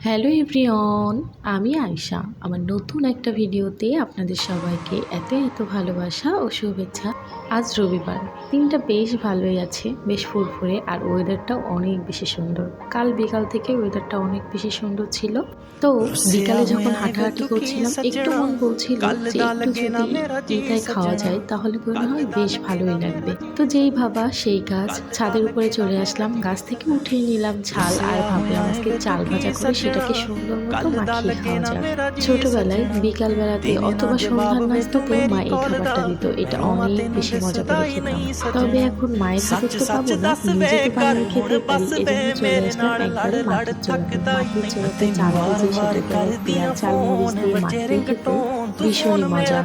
Hello everyone, আমি আয়শা। আমার নতুন একটা ভিডিওতে আপনাদের সবাইকে এত এত ভালোবাসা ও শুভেচ্ছা। আজ রবিবার, দিনটা বেশ ভালোই আছে, বেশ ফুরফুরে, আর ওয়েদারটাও অনেক বেশি সুন্দর। কাল বিকাল থেকে ওয়েদারটা অনেক বেশি সুন্দর ছিল। তো বিকালে যখন হাঁটাহাঁটি করছিলাম, একটু মন বলছিল যে একটু যদি পিঠাই খাওয়া যায় তাহলে মনে হয় বেশ ভালোই লাগবে। তো যেই ভাবা সেই কাজ, ছাদের উপরে চলে আসলাম, গাছ থেকে উঠিয়ে নিলাম ঝাল, আর ভাবলাম আজকে চাল ভাজা করে সেটাকে সুন্দর মতো মাখিয়ে খাওয়া যাক। ছোটবেলায় বিকাল বেলাতে অথবা সন্ধ্যার নাস্তাতে মা এই খাবারটা দিত, এটা অনেক বেশি মজা করে খেতাম। তবে এখন মায়ের হাতে তো পাবো না, নিজে তো বানিয়ে খেতে পারি। এজন্য চলে আসলাম একবারে মাটির চুলাতে। মাটির চুলাতে চাল ভেজে সেটাকে পেঁয়াজ চাল মরিচ দিয়ে মাখিয়ে খেতে ভীষণই মজা।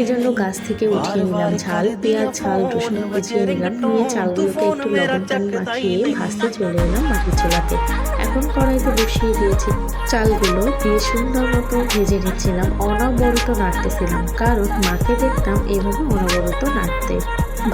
এজন্য গাছ থেকে উঠিয়ে নিলাম ঝাল, পেঁয়াজ ঝাল রসুন কুচিয়ে নিলাম, নিয়ে চালগুলোকে একটু লবণ পানি মাখিয়ে ভাজতে চলে এলাম মাটির চুলাতে। এখন কড়াইতে বসিয়ে দিয়েছি চালগুলো, দিয়ে সুন্দর মতো ভেজে নিচ্ছিলাম, অনবরত নাড়তেছিলাম, কারণ মাকে দেখতাম এভাবে অনবরত নাড়তে।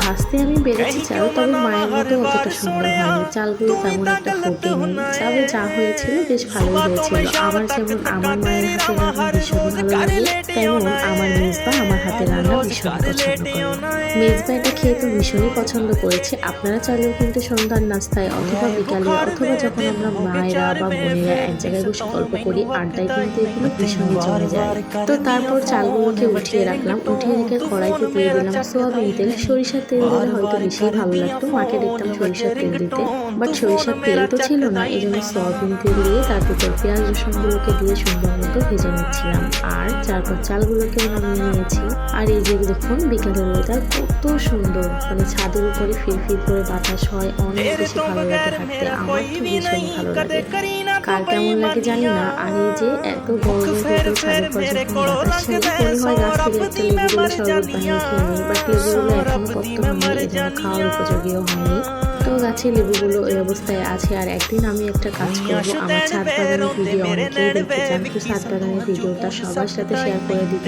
ভাজতে আমি বেড়েছি চাল, তবে মায়ের মতো অতটা সুন্দর হয়নি, চালগুলো তেমন একটা ফোটেনি। তবে যা হয়েছিল বেশ ভালোই হয়েছিল। আমার যেমন আমার মায়ের হাতে রান্না ভীষণ ভালো লাগে, তেমন আমার মেজবা আমার হাতে রান্না ভীষণ পছন্দ করে। মেজবা এটা খেয়ে তো ভীষণই পছন্দ করেছে। আপনারা চাইলেও কিন্তু সন্ধ্যার নাস্তায় অথবা বিকালে অথবা যখন আমরা মায়েরা বা বোনেরা এক জায়গায় বসে গল্প করি, আড্ডায় কিন্তু এগুলো ভীষণই জমে যায়। তো তারপর চালগুলোকে উঠিয়ে রাখলাম, উঠিয়ে রেখে কড়াইতে দিয়ে দিলাম সোয়াবিন তেল। সরিষার তেল দিলে হয়তো বেশি ভালো লাগতো, মাকে দেখতাম সরিষার তেল দিতে, বাট সরিষার তেল তো ছিল না, এই জন্য সোয়াবিন তেল দিয়ে তারপর পেঁয়াজ রসুনগুলোকে দিয়ে সুন্দর মতো ভেজে নিচ্ছিলাম, আর তারপর চালগুলোকে নামিয়ে নিয়েছি। আর এই যে দেখুন বিকালের ওয়েদার কত সুন্দর, মানে ছাদের উপরে ফিরফির করে বাতাস হয়, অনেক বেশি ভালো লাগে থাকতে। আমার তো ভীষণ ভালো লাগে, কার কেমন লাগে জানি না। আর এই যে এত গরমের ভেতরে ছাদের পর যখন বাতাস ছাড়ে, মনে হয় গাছ থেকে একটা লেবুগুলো শরবত বানিয়ে খেয়ে নিই, বাট লেবুগুলো এখনো পক্ত হয়নি, এজন্য খাওয়ার উপযোগীও হয়নি। তো গাছে লেবুগুলো এই অবস্থায় আছে। আর একদিন আমি একটা কাজ করবো, আমার ছাদ বাগানের ভিডিও অনেকেই দেখতে চান, তো ছাদ বাগানের ভিডিওটা সবার সাথে শেয়ার করে দিব।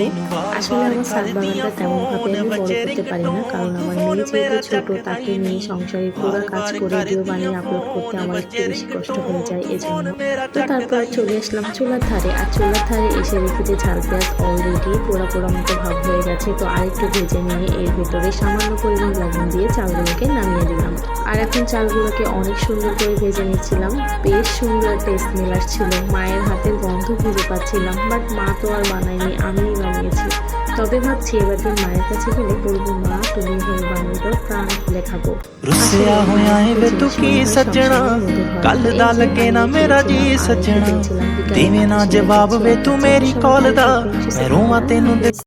আসলে আমার ছাদ বাগানটা তেমনভাবে আমি বড় করতে পারি না, কারণ আমার মেয়ে যেহেতু ছোট, তাকে নিয়ে সংসারে পুরো কাজ করে ভিডিও বানিয়ে আপলোড করতে আমার একটু বেশি কষ্ট হয়ে যায়, এজন্য। তো তারপর চলে আসলাম চুলার ধারে, আর চুলার ধারে এসে রেখেছি ঝাল পেঁয়াজ অলরেডি পোড়া পোড়া মতো ভাব হয়ে গেছে। তো আরেকটু ভেজে নিয়ে এর ভেতরে সামান্য পরিমাণ লবণ দিয়ে চালগুলোকে নামিয়ে দিলাম। আর এখন চালগুলোকে অনেক সুন্দর করে ভেজে নিচ্ছিলাম, বেশ সুন্দর একটা স্মেল আসছিল, মায়ের হাতের গন্ধ খুঁজে পাচ্ছিলাম, বাট মা তো আর বানায়নি, আমিই বানিয়েছি। তবে ভাবছি এবার দিন মায়ের কাছে গেলে বলবো, মা তুমি হয়ে বানিয়ে দাও, প্রাণ খুলে খাবো। रुसिया होया है वे तू की सजना, कल दा लगे ना मेरा जी सजना, देवे ना जवाब वे तू मेरी कॉल दा, मैं रोवां तेनू